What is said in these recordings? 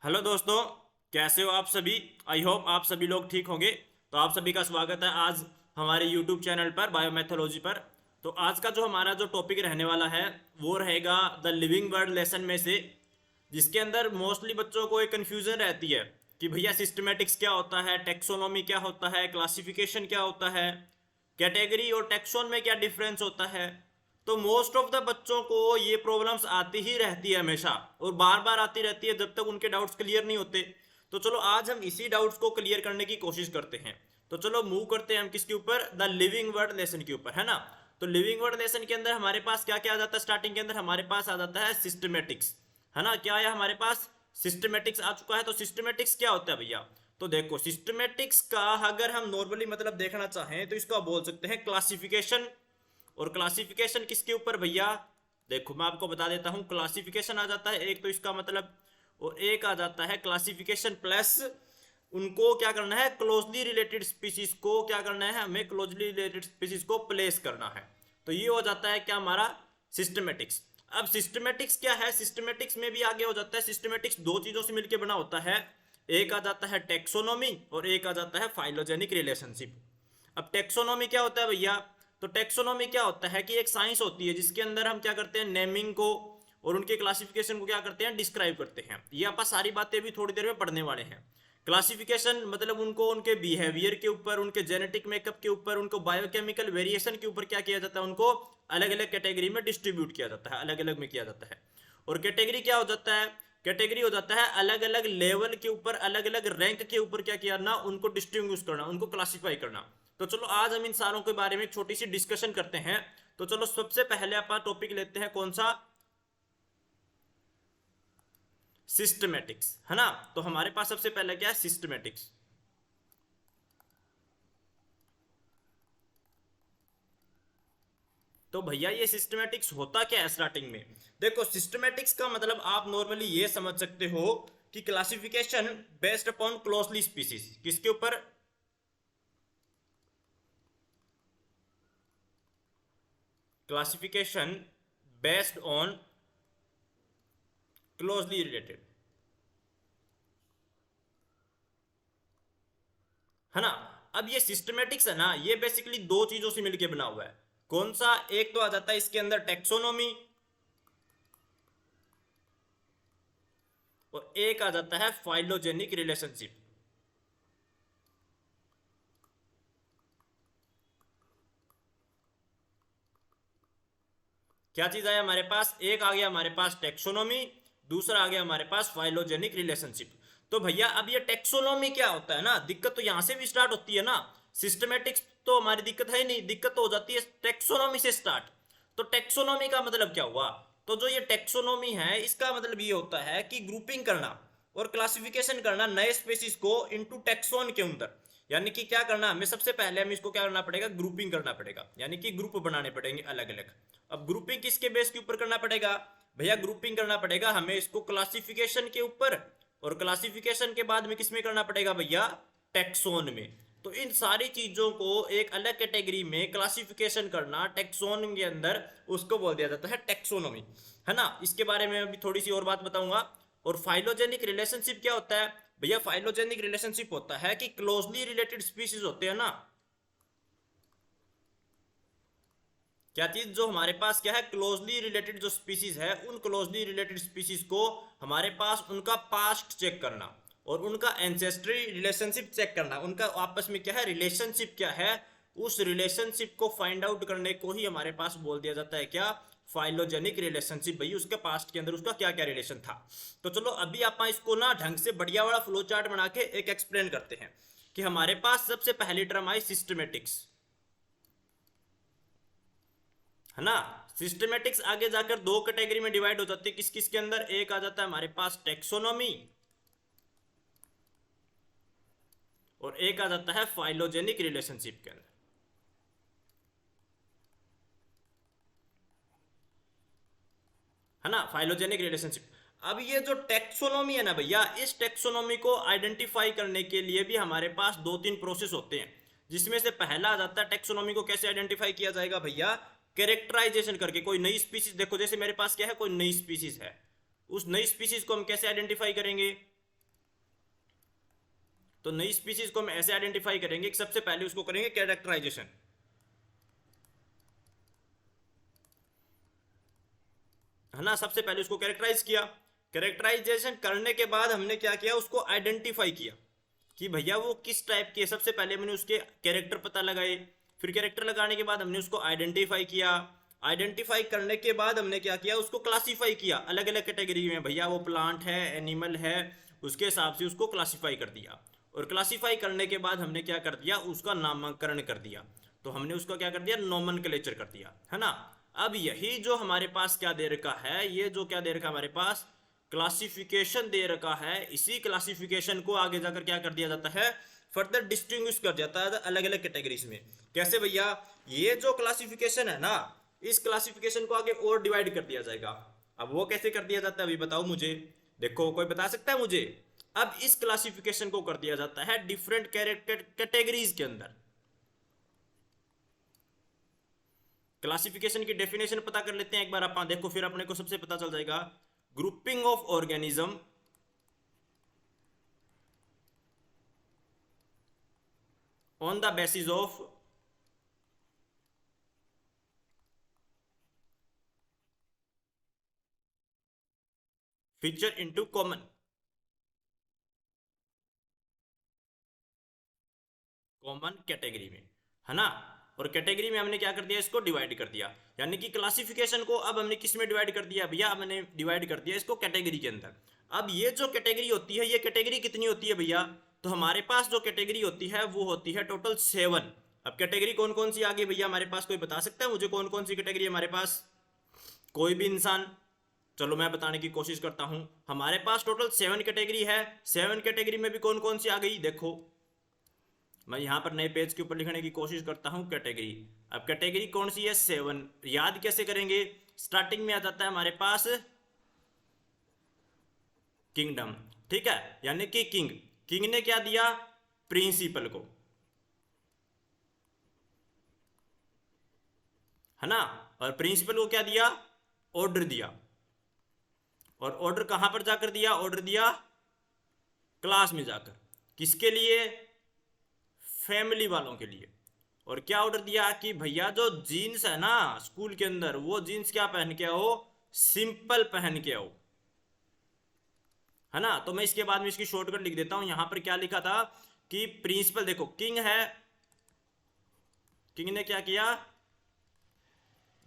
Hello दोस्तों, कैसे हो आप सभी। आई होप आप सभी लोग ठीक होंगे। तो आप सभी का स्वागत है आज हमारे यूट्यूब चैनल पर बायोमेथोलॉजी पर। तो आज का जो हमारा जो टॉपिक रहने वाला है वो रहेगा द लिविंग वर्ड लेसन में से, जिसके अंदर मोस्टली बच्चों को एक कन्फ्यूजन रहती है कि भैया सिस्टमेटिक्स क्या होता है, टेक्सोनॉमी क्या होता है, क्लासिफिकेशन क्या होता है, कैटेगरी और टेक्सोन में क्या डिफरेंस होता है। तो मोस्ट ऑफ द बच्चों को ये प्रॉब्लम्स आती ही रहती है हमेशा, और बार बार आती रहती है जब तक उनके डाउट्स क्लियर नहीं होते। तो चलो आज हम इसी डाउट्स को क्लियर करने की कोशिश करते हैं। तो चलो मूव करते हैं हम किसके ऊपर, द लिविंग वर्ड लेसन के ऊपर, है ना। तो लिविंग वर्ड लेसन के अंदर हमारे पास क्या क्या आ जाता है, स्टार्टिंग के अंदर हमारे पास आ जाता है सिस्टमेटिक्स, है ना। क्या है हमारे पास, सिस्टमेटिक्स आ चुका है। तो सिस्टमेटिक्स क्या होता है भैया। तो देखो सिस्टमेटिक्स का अगर हम नॉर्मली मतलब देखना चाहें तो इसको बोल सकते हैं क्लासिफिकेशन। और क्लासिफिकेशन किसके ऊपर भैया, देखो मैं आपको बता देता हूं। क्लासिफिकेशन आ जाता है एक, तो इसका मतलब, और एक आ जाता है क्लासिफिकेशन प्लस उनको क्या करना है, क्लोजली रिलेटेड स्पीसीज को क्या करना है, हमें क्लोजली रिलेटेड स्पीसीज को प्लेस करना है। तो ये हो जाता है क्या हमारा सिस्टमेटिक्स। अब सिस्टमेटिक्स क्या है, सिस्टमेटिक्स में भी आगे हो जाता है। सिस्टमेटिक्स दो चीजों से मिलकर बना होता है, एक आ जाता है टेक्सोनोमी और एक आ जाता है फाइलोजेनिक रिलेशनशिप। अब टेक्सोनोमी क्या होता है भैया। तो टेक्सोनोमी क्या होता है कि एक साइंस होती है जिसके अंदर हम क्या करते हैं, नेमिंग को और उनके क्लासिफिकेशन को क्या करते हैं, डिस्क्राइब करते हैं। ये आप सारी बातें भी थोड़ी देर में पढ़ने वाले हैं। क्लासिफिकेशन मतलब उनको उनके बिहेवियर के ऊपर, उनके जेनेटिक मेकअप के ऊपर, उनको बायोकेमिकल वेरिएशन के ऊपर क्या किया जाता है, उनको अलग अलग कैटेगरी में डिस्ट्रीब्यूट किया जाता है, अलग अलग में किया जाता है। और कैटेगरी क्या हो जाता है, कैटेगरी हो जाता है अलग अलग लेवल के ऊपर, अलग अलग रैंक के ऊपर क्या किया ना, उनको डिस्टिंग्विश करना, उनको क्लासिफाई करना। तो चलो आज हम इन सारों के बारे में एक छोटी सी डिस्कशन करते हैं। तो चलो सबसे पहले अपन टॉपिक लेते हैं कौन सा, सिस्टमेटिक्स, है ना। तो हमारे पास सबसे पहले क्या है, सिस्टमेटिक्स। तो भैया ये सिस्टमेटिक्स होता क्या है स्टार्टिंग में। देखो सिस्टमेटिक्स का मतलब आप नॉर्मली ये समझ सकते हो कि classification based upon closely species, किसके ऊपर, classification based on closely related, है ना। अब ये सिस्टमेटिक्स है ना, ये बेसिकली दो चीजों से मिलकर बना हुआ है। कौन सा, एक तो आ जाता है इसके अंदर टेक्सोनोमी, और एक आ जाता है फाइलोजेनिक रिलेशनशिप। क्या चीज है हमारे पास, एक आ गया हमारे पास टेक्सोनोमी, दूसरा आ गया हमारे पास फाइलोजेनिक रिलेशनशिप। तो भैया अब ये टेक्सोनोमी क्या होता है ना, दिक्कत तो यहां से भी स्टार्ट होती है ना। सिस्टमेटिक्स तो हमारी दिक्कत है ही नहीं, दिक्कत तो हो जाती है टेक्सोनोमी से स्टार्ट। तो टेक्सोनोमी का मतलब क्या हुआ, तो जो ये टेक्सोनोमी है इसका मतलब ये होता है कि ग्रुपिंग करना और क्लासिफिकेशन करना नए स्पेसिस को इनटू टेक्सोन के अंदर। यानी कि क्या करना, हमें सबसे पहले हमें इसको क्या करना पड़ेगा, ग्रुपिंग करना पड़ेगा, यानी कि ग्रुप बनाने पड़ेंगे अलग अलग। अब ग्रुपिंग किसके बेस के ऊपर करना पड़ेगा भैया, ग्रुपिंग करना पड़ेगा हमें इसको क्लासिफिकेशन के ऊपर, और क्लासिफिकेशन के बाद में किस में करना पड़ेगा भैया, टेक्सोन में। तो इन सारी चीजों को एक अलग कैटेगरी में क्लासिफिकेशन करना टेक्सोन के अंदर, उसको बोल दिया जाता है टेक्सोनोमी, है ना। इसके बारे में अभी थोड़ी सी और बात बताऊंगा। और फाइलोजेनिक रिलेशनशिप क्या होता है भैया, फाइलोजेनिक रिलेशनशिप होता है कि क्लोजली रिलेटेड स्पीसीज होते हैं ना, क्या चीज, जो हमारे पास क्या है, क्लोजली रिलेटेड जो स्पीसीज है, उन क्लोजली रिलेटेड स्पीसीज को हमारे पास उनका पास्ट चेक करना और उनका एंसेस्ट्री रिलेशनशिप चेक करना, उनका आपस में क्या है, रिलेशनशिप क्या है, उस रिलेशनशिप को फाइंड आउट करने को ही हमारे पास बोल दिया जाता है क्या, फाइलोजेनिक रिलेशनशिप। भाई उसके पास्ट के अंदर उसका क्या क्या रिलेशन था। तो चलो अभी आप इसको ना ढंग से बढ़िया वाला फ्लो चार्ट बना के एक एक्सप्लेन करते हैं कि हमारे पास सबसे पहली टर्म आई सिस्टमेटिक्स, है ना। सिस्टमेटिक्स आगे जाकर दो कैटेगरी में डिवाइड हो जाती है, किस किस के अंदर, एक आ जाता है हमारे पास टेक्सोनोमी और एक आ जाता है फाइलोजेनिक रिलेशनशिप के अंदर, है ना, फाइलोजेनिक रिलेशनशिप। अब ये जो टेक्सोनोमी है ना भैया, इस टेक्सोनोमी को आइडेंटिफाई करने के लिए भी हमारे पास दो तीन प्रोसेस होते हैं, जिसमें से पहला आ जाता है टेक्सोनोमी को कैसे आइडेंटिफाई किया जाएगा भैया, कैरेक्टराइजेशन करके। कोई नई स्पीसीज, देखो जैसे मेरे पास क्या है, कोई नई स्पीसीज है, उस नई स्पीसीज को हम कैसे आइडेंटिफाई करेंगे, तो नई स्पीसीज को हम ऐसे आइडेंटिफाई करेंगे कि सबसे पहले उसको करेंगे कैरेक्टराइजेशन, है ना। सबसे पहले उसको कैरेक्टराइज किया, कैरेक्टराइजेशन करने के बाद हमने क्या किया, उसको आइडेंटिफाई किया कि भैया वो किस टाइप की है। सबसे पहले हमने उसके कैरेक्टर पता लगाए, फिर कैरेक्टर लगाने के बाद हमने उसको आइडेंटिफाई किया, आइडेंटिफाई करने के बाद हमने क्या किया, उसको क्लासीफाई किया अलग अलग कैटेगरी में। भैया वो प्लांट है, एनिमल है, उसके हिसाब से उसको क्लासीफाई कर दिया। और क्लासीफाई करने के बाद हमने क्या कर दिया, उसका नामकरण कर दिया। तो हमने उसका क्या कर दिया, नोमेनक्लेचर कर दिया, है ना। अब यही जो हमारे पास क्या दे रखा है, ये जो क्या दे रखा है हमारे पास, क्लासिफिकेशन दे रखा है। इसी क्लासिफिकेशन को आगे जाकर क्या कर दिया जाता है, फर्दर डिस्टिंग्विश कर जाता है अलग अलग कैटेगरीज में। कैसे भैया, ये जो क्लासिफिकेशन है ना, इस क्लासिफिकेशन को आगे और डिवाइड कर दिया जाएगा। अब वो कैसे कर दिया जाता है अभी बताओ मुझे, देखो कोई बता सकता है मुझे। अब इस क्लासिफिकेशन को कर दिया जाता है डिफरेंट कैरेक्टर कैटेगरीज के अंदर। क्लासिफिकेशन की डेफिनेशन पता कर लेते हैं एक बार अपन, देखो फिर अपने को सबसे पता चल जाएगा। Grouping of organism on the basis of feature into common category में, है ना। और कैटेगरी में हमने क्या कर दिया, इसको डिवाइड कर दिया। यानी कि क्लासिफिकेशन को अब हमने किस में डिवाइड कर दिया भैया, हमने डिवाइड कर दिया इसको कैटेगरी के अंदर। अब ये जो कैटेगरी होती है, ये कैटेगरी कितनी होती है भैया, तो हमारे पास जो कैटेगरी होती है वो होती है टोटल 7। अब कैटेगरी कौन कौन सी आ गई भैया हमारे पास, कोई बता सकता है मुझे कौन कौन सी कैटेगरी हमारे पास, कोई भी इंसान। चलो मैं बताने की कोशिश करता हूं। हमारे पास टोटल 7 कैटेगरी है। 7 कैटेगरी में भी कौन कौन सी आ गई, देखो मैं यहां पर नए पेज के ऊपर लिखने की कोशिश करता हूं कैटेगरी। अब कैटेगरी कौन सी है, 7। याद कैसे करेंगे, स्टार्टिंग में आ जाता है हमारे पास किंगडम, ठीक है। यानी कि किंग, किंग ने क्या दिया, प्रिंसिपल को, है ना। और प्रिंसिपल को क्या दिया, ऑर्डर दिया। और ऑर्डर कहां पर जाकर दिया, ऑर्डर दिया क्लास में जाकर, किसके लिए, फैमिली वालों के लिए। और क्या ऑर्डर दिया कि भैया जो जीन्स है ना स्कूल के अंदर, वो जीन्स क्या पहन के आओ, सिंपल पहन के आओ, है ना। तो मैं इसके बाद में इसकी शॉर्टकट लिख देता हूं। यहां पर क्या लिखा था कि प्रिंसिपल, देखो किंग है, किंग ने क्या किया,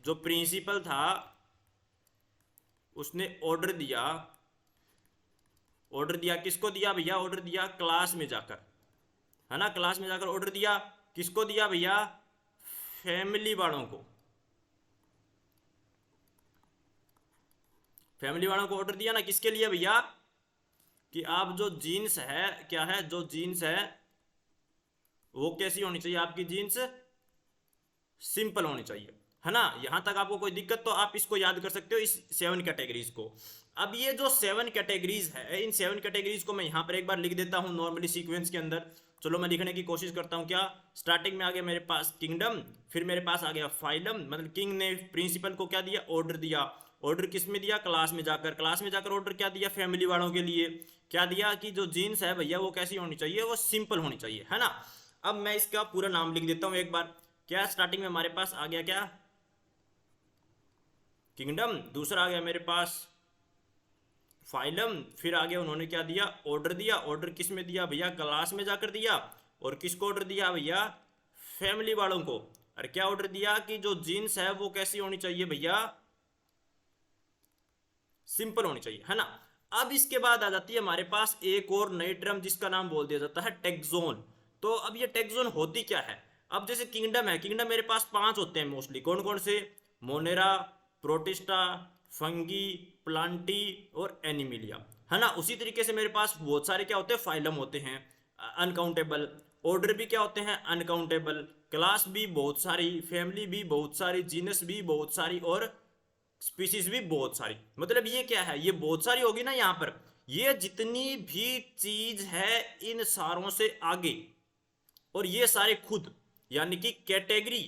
जो प्रिंसिपल था उसने ऑर्डर दिया। ऑर्डर दिया किसको दिया भैया, ऑर्डर दिया क्लास में जाकर, है ना। क्लास में जाकर ऑर्डर दिया, किसको दिया भैया, फैमिली वालों को। फैमिली वालों को ऑर्डर दिया ना, किसके लिए भैया, कि आप जो जीन्स है, क्या है, जो जीन्स है वो कैसी होनी चाहिए, आपकी जीन्स सिंपल होनी चाहिए, है ना। यहां तक आपको कोई दिक्कत, तो आप इसको याद कर सकते हो, इस 7 कैटेगरीज को। अब ये जो 7 कैटेगरीज है, इन 7 कैटेगरीज को मैं यहां पर एक बार लिख देता हूं नॉर्मली सीक्वेंस के अंदर। चलो मैं लिखने की कोशिश करता हूं। क्या, स्टार्टिंग में आ गया मेरे पास किंगडम, फिर मेरे पास आ गया फाइलम, मतलब किंग ने प्रिंसिपल को क्या दिया, ऑर्डर दिया। ऑर्डर किस में दिया, क्लास में जाकर। क्लास में जाकर ऑर्डर क्या दिया, फैमिली वालों के लिए। क्या दिया कि जो जीन्स है भैया वो कैसी होनी चाहिए, वो सिंपल होनी चाहिए, है ना। अब मैं इसका पूरा नाम लिख देता हूं एक बार। क्या, स्टार्टिंग में हमारे पास आ गया क्या, किंगडम, दूसरा आ गया मेरे पास फाइलम, फिर आगे उन्होंने क्या दिया, ऑर्डर दिया। ऑर्डर किस में दिया भैया, क्लास में जाकर दिया। और किसको ऑर्डर दिया भैया, फैमिली वालों को। और क्या ऑर्डर दिया कि जो जीन्स है वो कैसी होनी चाहिए भैया, सिंपल होनी चाहिए, है ना। अब इसके बाद आ जाती है हमारे पास एक और नई टर्म जिसका नाम बोल दिया जाता है टेक्सोन। तो अब ये टेक्सोन होती क्या है, अब जैसे किंगडम है, किंगडम मेरे पास 5 होते हैं मोस्टली, कौन कौन से, मोनेरा, प्रोटिस्टा, फंगी, प्लांटी और एनिमिलिया, है ना। उसी तरीके से मेरे पास बहुत सारे क्या होते हैं, फाइलम होते हैं अनकाउंटेबल। ऑर्डर भी क्या होते हैं, अनकाउंटेबल। क्लास भी बहुत सारी, फैमिली भी बहुत सारी, जीनस भी बहुत सारी, और स्पीसीज भी बहुत सारी। मतलब ये क्या है, ये बहुत सारी होगी ना यहां पर, ये जितनी भी चीज है इन सारों से आगे, और ये सारे खुद, यानी कि कैटेगरी।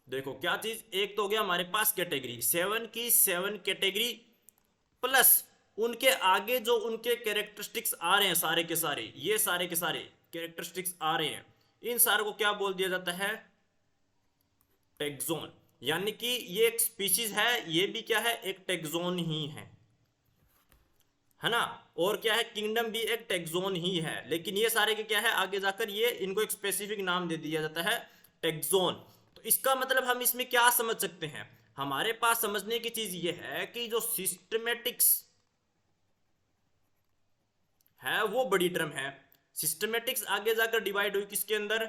देखो क्या चीज, एक तो हो गया हमारे पास कैटेगरी, 7 की 7 कैटेगरी, प्लस उनके आगे जो उनके कैरेक्टरिस्टिक्स आ रहे हैं सारे के सारे, ये सारे के सारे कैरेक्टरिस्टिक्स आ रहे हैं, इन सारों को क्या बोल दिया जाता है? टेक्सोन। यानी कि ये एक स्पीशीज है, ये भी क्या है? एक टेक्सोन ही है ना। और क्या है? किंगडम भी एक टेक्सोन ही है, लेकिन ये सारे के क्या है? आगे जाकर ये इनको एक स्पेसिफिक नाम दे दिया जाता है, टेक्सोन। तो इसका मतलब हम इसमें क्या समझ सकते हैं? हमारे पास समझने की चीज ये है कि जो सिस्टमेटिक्स है वो बड़ी टर्म है। सिस्टमेटिक्स आगे जाकर डिवाइड हुई किसके अंदर?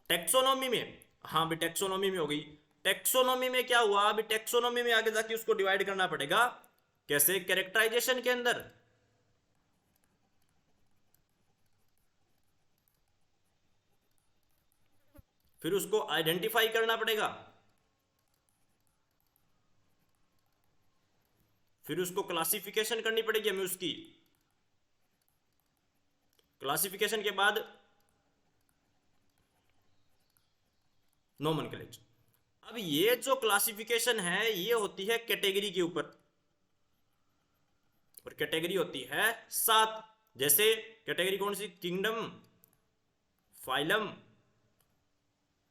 टेक्सोनॉमी में। हाँ भी टेक्सोनॉमी में हो गई। टेक्सोनॉमी में क्या हुआ? अभी टेक्सोनॉमी में आगे जाके उसको डिवाइड करना पड़ेगा। कैसे? कैरेक्टराइजेशन के अंदर। फिर उसको आइडेंटिफाई करना पड़ेगा, फिर उसको क्लासिफिकेशन करनी पड़ेगी हमें उसकी। क्लासिफिकेशन के बाद नोमेनक्लेचर। अब ये जो क्लासिफिकेशन है ये होती है कैटेगरी के ऊपर, और कैटेगरी होती है 7। जैसे कैटेगरी कौन सी? किंगडम, फाइलम,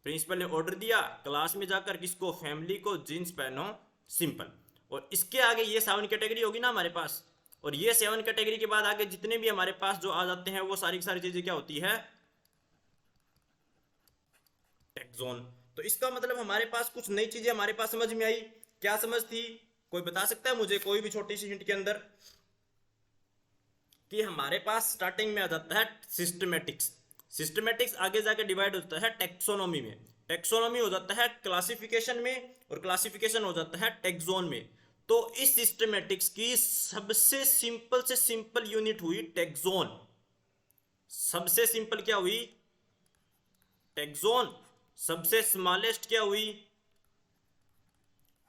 प्रिंसिपल ने ऑर्डर दिया, क्लास में जाकर किसको? फैमिली को, जीन्स पहनो, सिंपल। और इसके आगे ये 7 कैटेगरी होगी ना हमारे पास, और ये 7 कैटेगरी के बाद आगे जितने भी हमारे पास जो आ जाते हैं वो सारी की सारी चीजें क्या होती है? टेक्सोन। तो इसका मतलब हमारे पास कुछ नई चीजें हमारे पास समझ में आई। क्या समझ थी? कोई बता सकता है मुझे, कोई भी छोटी सी हिंट के अंदर? कि हमारे पास स्टार्टिंग में आ जाता है सिस्टमेटिक्स, सिस्टमेटिक्स आगे जाके डिवाइड होता है टेक्सोनॉमी में, टेक्सोनॉमी हो जाता है क्लासिफिकेशन में, और क्लासिफिकेशन हो जाता है टेक्सोन में। तो इस सिस्टमेटिक्स की सबसे सिंपल से सिंपल यूनिट हुई टेक्सोन। सबसे सिंपल क्या हुई? टेक्सोन। सबसे स्मॉलेस्ट क्या हुई?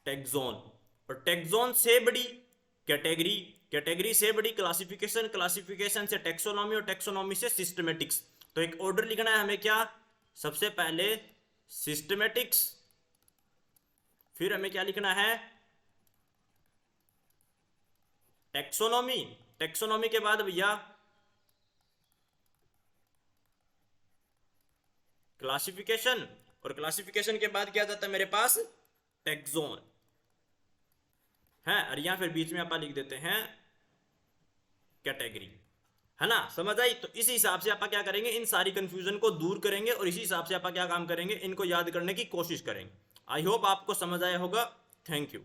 टेक्सोन। और टेक्सोन से बड़ी कैटेगरी, कैटेगरी से बड़ी क्लासिफिकेशन, क्लासिफिकेशन से टेक्सोनॉमी, और टेक्सोनॉमी से सिस्टमेटिक्स। तो एक ऑर्डर लिखना है हमें क्या? सबसे पहले सिस्टमेटिक्स, फिर हमें क्या लिखना है? टेक्सोनॉमी। टेक्सोनॉमी के बाद भैया क्लासिफिकेशन, और क्लासिफिकेशन के बाद क्या जाता है मेरे पास? टेक्सोन है। और यहां फिर बीच में आप लिख देते हैं कैटेगरी, है ना। समझ आई? तो इसी हिसाब से आप क्या करेंगे? इन सारी कंफ्यूजन को दूर करेंगे, और इसी हिसाब से आप क्या काम करेंगे? इनको याद करने की कोशिश करेंगे। आई होप आपको समझ आया होगा। Thank you.